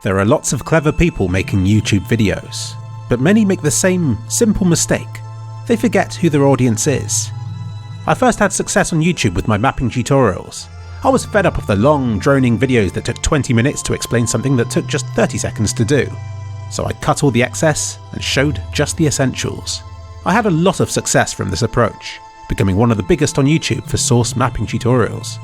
There are lots of clever people making YouTube videos, but many make the same simple mistake. They forget who their audience is. I first had success on YouTube with my mapping tutorials. I was fed up of the long, droning videos that took 20 minutes to explain something that took just 30 seconds to do. So I cut all the excess and showed just the essentials. I had a lot of success from this approach, becoming one of the biggest on YouTube for source mapping tutorials.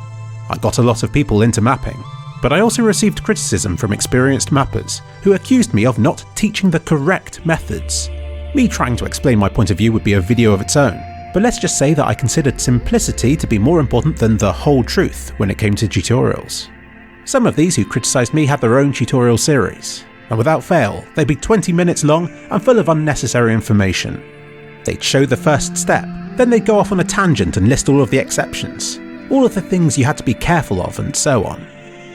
I got a lot of people into mapping, but I also received criticism from experienced mappers who accused me of not teaching the correct methods. Me trying to explain my point of view would be a video of its own, but let's just say that I considered simplicity to be more important than the whole truth when it came to tutorials. Some of these who criticised me had their own tutorial series, and without fail, they'd be 20 minutes long and full of unnecessary information. They'd show the first step, then they'd go off on a tangent and list all of the exceptions, all of the things you had to be careful of, and so on.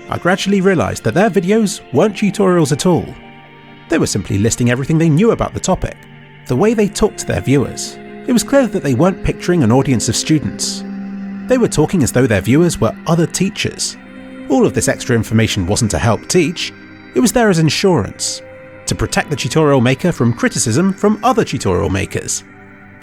I gradually realised that their videos weren't tutorials at all. They were simply listing everything they knew about the topic, the way they talked to their viewers. It was clear that they weren't picturing an audience of students. They were talking as though their viewers were other teachers. All of this extra information wasn't to help teach, it was there as insurance, to protect the tutorial maker from criticism from other tutorial makers.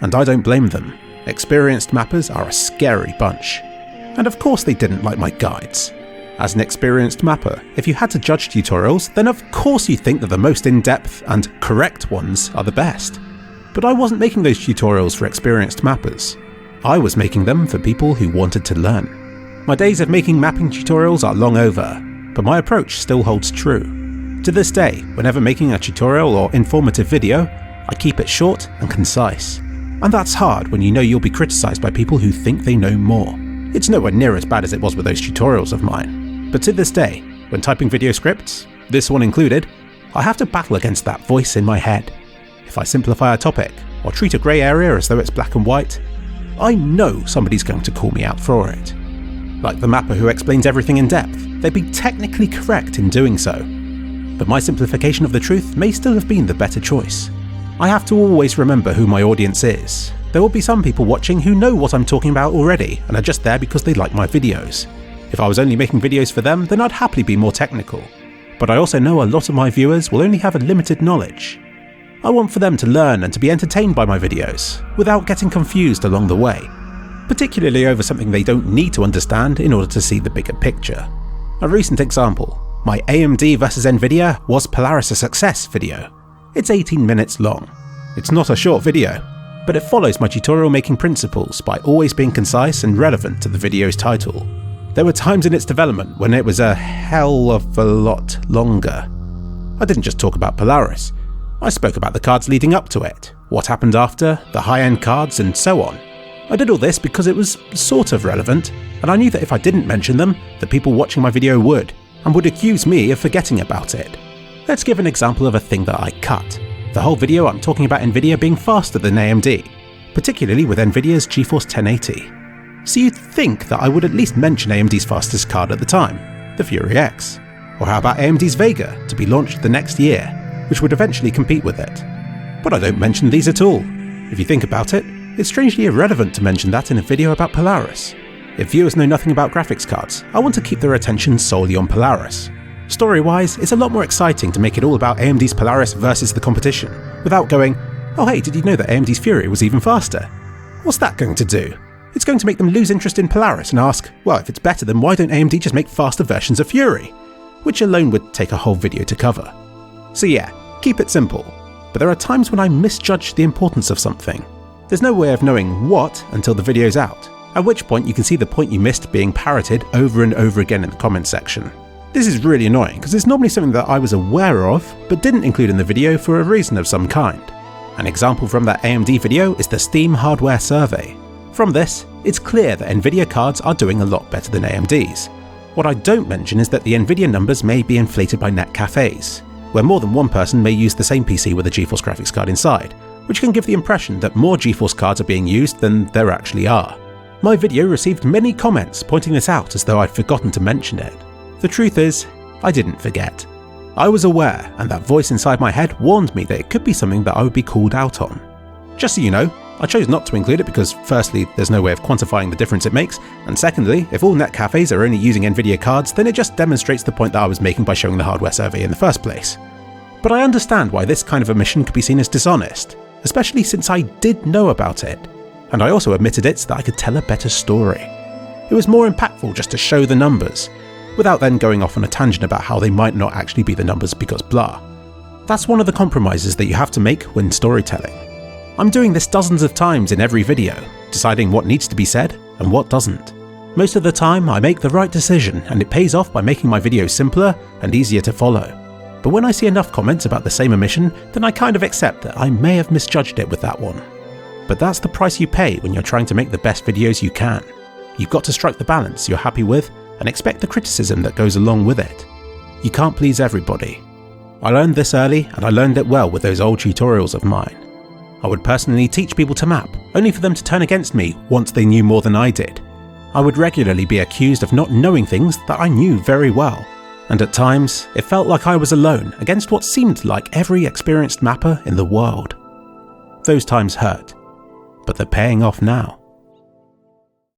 And I don't blame them. Experienced mappers are a scary bunch. And of course they didn't like my guides. As an experienced mapper, if you had to judge tutorials, then of course you think that the most in-depth and correct ones are the best. But I wasn't making those tutorials for experienced mappers. I was making them for people who wanted to learn. My days of making mapping tutorials are long over, but my approach still holds true. To this day, whenever making a tutorial or informative video, I keep it short and concise. And that's hard when you know you'll be criticised by people who think they know more. It's nowhere near as bad as it was with those tutorials of mine. But to this day, when typing video scripts, this one included, I have to battle against that voice in my head. If I simplify a topic, or treat a grey area as though it's black and white, I know somebody's going to call me out for it. Like the mapper who explains everything in depth, they'd be technically correct in doing so. But my simplification of the truth may still have been the better choice. I have to always remember who my audience is. There will be some people watching who know what I'm talking about already and are just there because they like my videos. If I was only making videos for them, then I'd happily be more technical. But I also know a lot of my viewers will only have a limited knowledge. I want for them to learn and to be entertained by my videos, without getting confused along the way, particularly over something they don't need to understand in order to see the bigger picture. A recent example, my AMD vs Nvidia was Polaris a success video. It's 18 minutes long. It's not a short video, but it follows my tutorial making principles by always being concise and relevant to the video's title. There were times in its development when it was a hell of a lot longer. I didn't just talk about Polaris. I spoke about the cards leading up to it, what happened after, the high-end cards, and so on. I did all this because it was sort of relevant, and I knew that if I didn't mention them, the people watching my video would, and would accuse me of forgetting about it. Let's give an example of a thing that I cut. The whole video I'm talking about Nvidia being faster than AMD, particularly with Nvidia's GeForce 1080. So you'd think that I would at least mention AMD's fastest card at the time, the Fury X. Or how about AMD's Vega, to be launched the next year, which would eventually compete with it. But I don't mention these at all. If you think about it, it's strangely irrelevant to mention that in a video about Polaris. If viewers know nothing about graphics cards, I want to keep their attention solely on Polaris. Story-wise, it's a lot more exciting to make it all about AMD's Polaris versus the competition, without going, oh hey, did you know that AMD's Fury was even faster? What's that going to do? It's going to make them lose interest in Polaris and ask, well, if it's better, then why don't AMD just make faster versions of Fury? Which alone would take a whole video to cover. So yeah, keep it simple. But there are times when I misjudge the importance of something. There's no way of knowing what until the video's out, at which point you can see the point you missed being parroted over and over again in the comments section. This is really annoying because it's normally something that I was aware of, but didn't include in the video for a reason of some kind. An example from that AMD video is the Steam hardware survey. From this, it's clear that Nvidia cards are doing a lot better than AMD's. What I don't mention is that the Nvidia numbers may be inflated by net cafes, where more than one person may use the same PC with a GeForce graphics card inside, which can give the impression that more GeForce cards are being used than there actually are. My video received many comments pointing this out as though I'd forgotten to mention it. The truth is, I didn't forget. I was aware, and that voice inside my head warned me that it could be something that I would be called out on. Just so you know, I chose not to include it because firstly, there's no way of quantifying the difference it makes, and secondly, if all netcafes are only using NVIDIA cards, then it just demonstrates the point that I was making by showing the hardware survey in the first place. But I understand why this kind of omission could be seen as dishonest, especially since I did know about it, and I also admitted it so that I could tell a better story. It was more impactful just to show the numbers, without then going off on a tangent about how they might not actually be the numbers because blah. That's one of the compromises that you have to make when storytelling. I'm doing this dozens of times in every video, deciding what needs to be said and what doesn't. Most of the time I make the right decision and it pays off by making my videos simpler and easier to follow. But when I see enough comments about the same omission, then I kind of accept that I may have misjudged it with that one. But that's the price you pay when you're trying to make the best videos you can. You've got to strike the balance you're happy with and expect the criticism that goes along with it. You can't please everybody. I learned this early and I learned it well with those old tutorials of mine. I would personally teach people to map, only for them to turn against me once they knew more than I did. I would regularly be accused of not knowing things that I knew very well, and at times it felt like I was alone against what seemed like every experienced mapper in the world. Those times hurt, but they're paying off now.